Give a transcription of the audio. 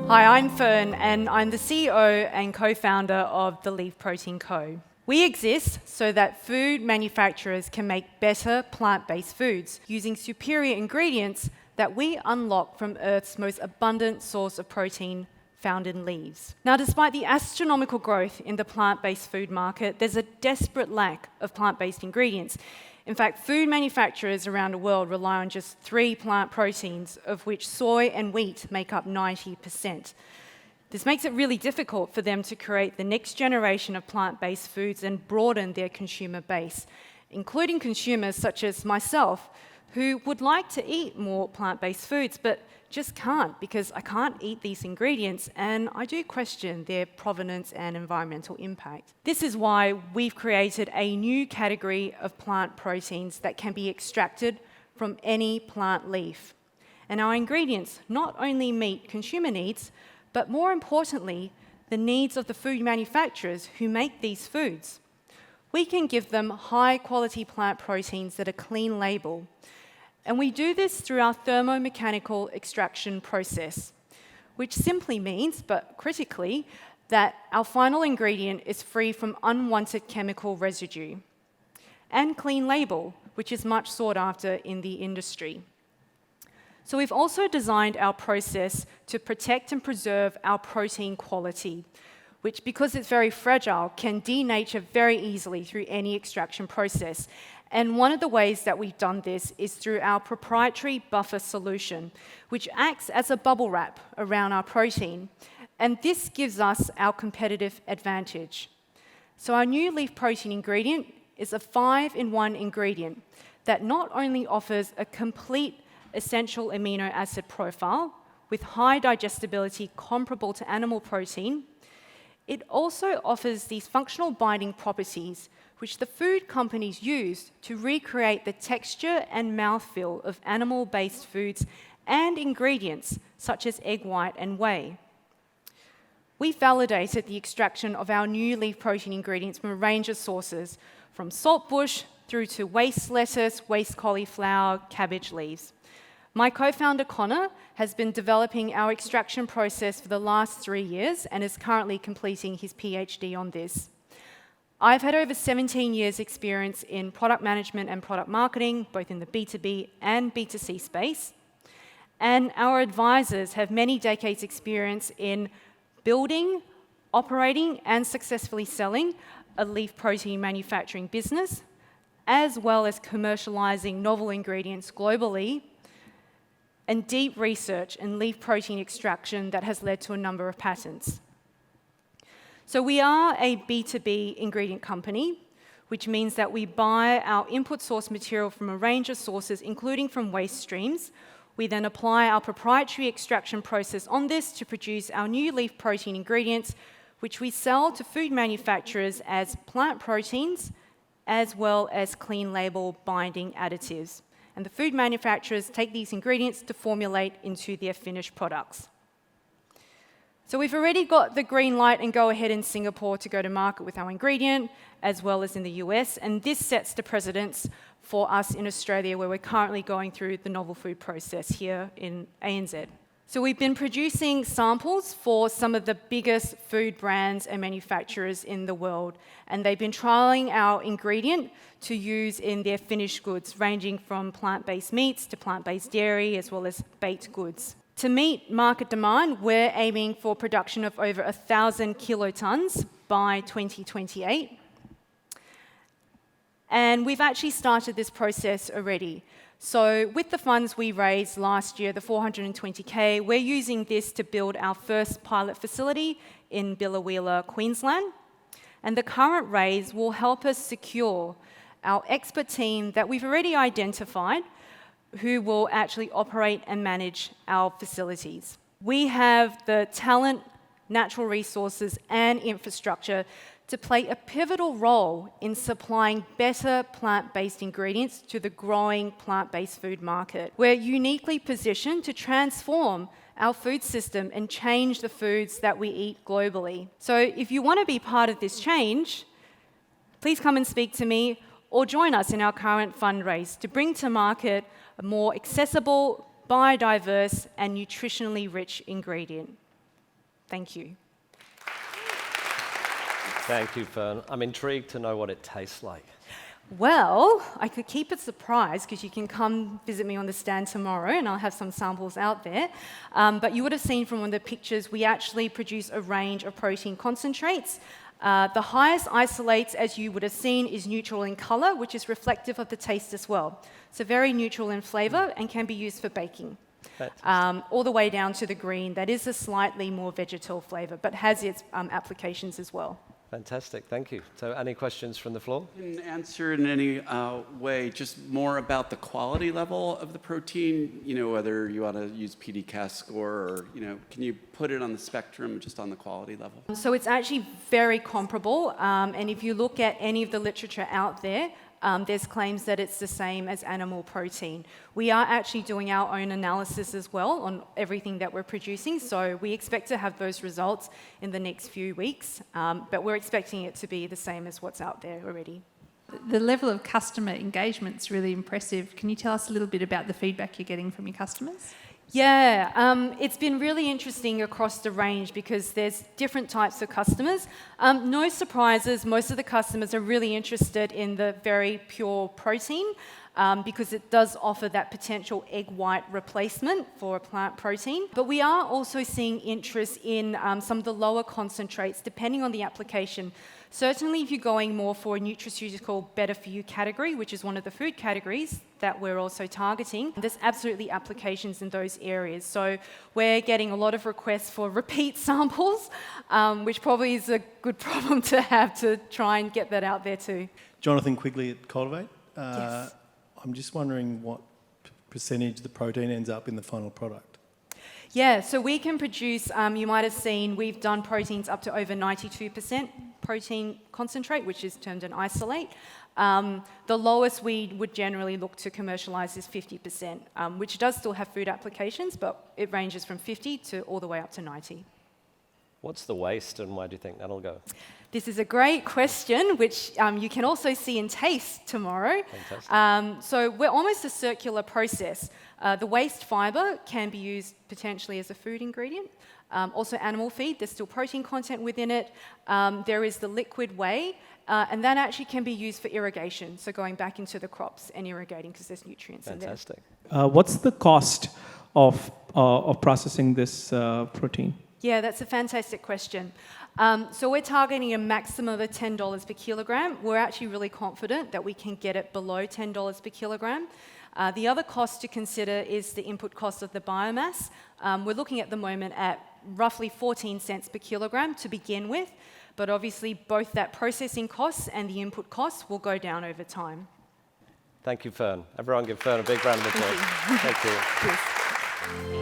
Hi, I'm Fern, and I'm the CEO and co-founder of the Leaf Protein Co. We exist so that food manufacturers can make better plant-based foods using superior ingredients that we unlock from Earth's most abundant source of protein found in leaves. Now, despite the astronomical growth in the plant-based food market, there's a desperate lack of plant-based ingredients. In fact, food manufacturers around the world rely on just 3 plant proteins, of which soy and wheat make up 90%. This makes it really difficult for them to create the next generation of plant-based foods and broaden their consumer base, including consumers such as myself, who would like to eat more plant-based foods, but just can't because I can't eat these ingredients and I do question their provenance and environmental impact. This is why we've created a new category of plant proteins that can be extracted from any plant leaf. And our ingredients not only meet consumer needs, but more importantly, the needs of the food manufacturers who make these foods. We can give them high-quality plant proteins that are clean label. And we do this through our thermomechanical extraction process, which simply means, but critically, that our final ingredient is free from unwanted chemical residue, and clean label, which is much sought after in the industry. So we've also designed our process to protect and preserve our protein quality, which, because it's very fragile, can denature very easily through any extraction process. And one of the ways that we've done this is through our proprietary buffer solution, which acts as a bubble wrap around our protein. And this gives us our competitive advantage. So our new leaf protein ingredient is a 5-in-1 ingredient that not only offers a complete essential amino acid profile with high digestibility comparable to animal protein, it also offers these functional binding properties which the food companies use to recreate the texture and mouthfeel of animal-based foods and ingredients such as egg white and whey. We validated the extraction of our new leaf protein ingredients from a range of sources, from saltbush through to waste lettuce, waste cauliflower, cabbage leaves. My co-founder Connor has been developing our extraction process for the last 3 years and is currently completing his PhD on this. I've had over 17 years' experience in product management and product marketing, both in the B2B and B2C space. And our advisors have many decades' experience in building, operating, and successfully selling a leaf protein manufacturing business, as well as commercializing novel ingredients globally, and deep research in leaf protein extraction that has led to a number of patents. So we are a B2B ingredient company, which means that we buy our input source material from a range of sources, including from waste streams. We then apply our proprietary extraction process on this to produce our new leaf protein ingredients, which we sell to food manufacturers as plant proteins, as well as clean label binding additives. And the food manufacturers take these ingredients to formulate into their finished products. So we've already got the green light and go ahead in Singapore to go to market with our ingredient, as well as in the US, and this sets the precedence for us in Australia, where we're currently going through the novel food process here in ANZ. So we've been producing samples for some of the biggest food brands and manufacturers in the world, and they've been trialling our ingredient to use in their finished goods, ranging from plant-based meats to plant-based dairy, as well as baked goods. To meet market demand, we're aiming for production of over 1,000 kilotons by 2028. And we've actually started this process already. So with the funds we raised last year, the 420K, we're using this to build our first pilot facility in Billawheeler, Queensland. And the current raise will help us secure our expert team that we've already identified, who will actually operate and manage our facilities. We have the talent, natural resources, and infrastructure to play a pivotal role in supplying better plant-based ingredients to the growing plant-based food market. We're uniquely positioned to transform our food system and change the foods that we eat globally. So if you want to be part of this change, please come and speak to me or join us in our current fundraise to bring to market a more accessible, biodiverse, and nutritionally rich ingredient. Thank you. Thank you, Fern. I'm intrigued to know what it tastes like. Well, I could keep it surprise because you can come visit me on the stand tomorrow and I'll have some samples out there. But you would have seen from one of the pictures, we actually produce a range of protein concentrates. The highest isolates, as you would have seen, is neutral in color, which is reflective of the taste as well. So very neutral in flavor and can be used for baking. All the way down to the green, that is a slightly more vegetal flavor, but has its applications as well. Fantastic, thank you. So any questions from the floor? Can answer in any way, just more about the quality level of the protein, whether you want to use PDCAAS score or, can you put it on the spectrum just on the quality level? So it's actually very comparable, and if you look at any of the literature out there, there's claims that it's the same as animal protein. We are actually doing our own analysis as well on everything that we're producing, so we expect to have those results in the next few weeks, but we're expecting it to be the same as what's out there already. The level of customer engagement is really impressive. Can you tell us a little bit about the feedback you're getting from your customers? Yeah, it's been really interesting across the range because there's different types of customers. No surprises, most of the customers are really interested in the very pure protein because it does offer that potential egg white replacement for a plant protein. But we are also seeing interest in some of the lower concentrates depending on the application. Certainly if you're going more for a nutraceutical better for you category, which is one of the food categories that we're also targeting, there's absolutely applications in those areas. So we're getting a lot of requests for repeat samples, which probably is a good problem to have to try and get that out there too. Jonathan Quigley at Cultivate. Yes. I'm just wondering what percentage the protein ends up in the final product. Yeah, so we can produce, you might have seen, we've done proteins up to over 92% protein concentrate, which is termed an isolate. The lowest we would generally look to commercialize is 50%, which does still have food applications, but it ranges from 50 to all the way up to 90. What's the waste and where do you think that'll go? This is a great question, which you can also see and taste tomorrow. Fantastic. So we're almost a circular process. The waste fibre can be used potentially as a food ingredient. Also animal feed, there's still protein content within it. There is the liquid whey, and that actually can be used for irrigation, so going back into the crops and irrigating because there's nutrients in there. Fantastic. What's the cost of processing this protein? Yeah, that's a fantastic question. So we're targeting a maximum of $10 per kilogram. We're actually really confident that we can get it below $10 per kilogram. The other cost to consider is the input cost of the biomass. We're looking at the moment at roughly 14 cents per kilogram to begin with, but obviously both that processing costs and the input costs will go down over time. Thank you, Fern. Everyone give Fern a big round of applause. Thank you. Yes.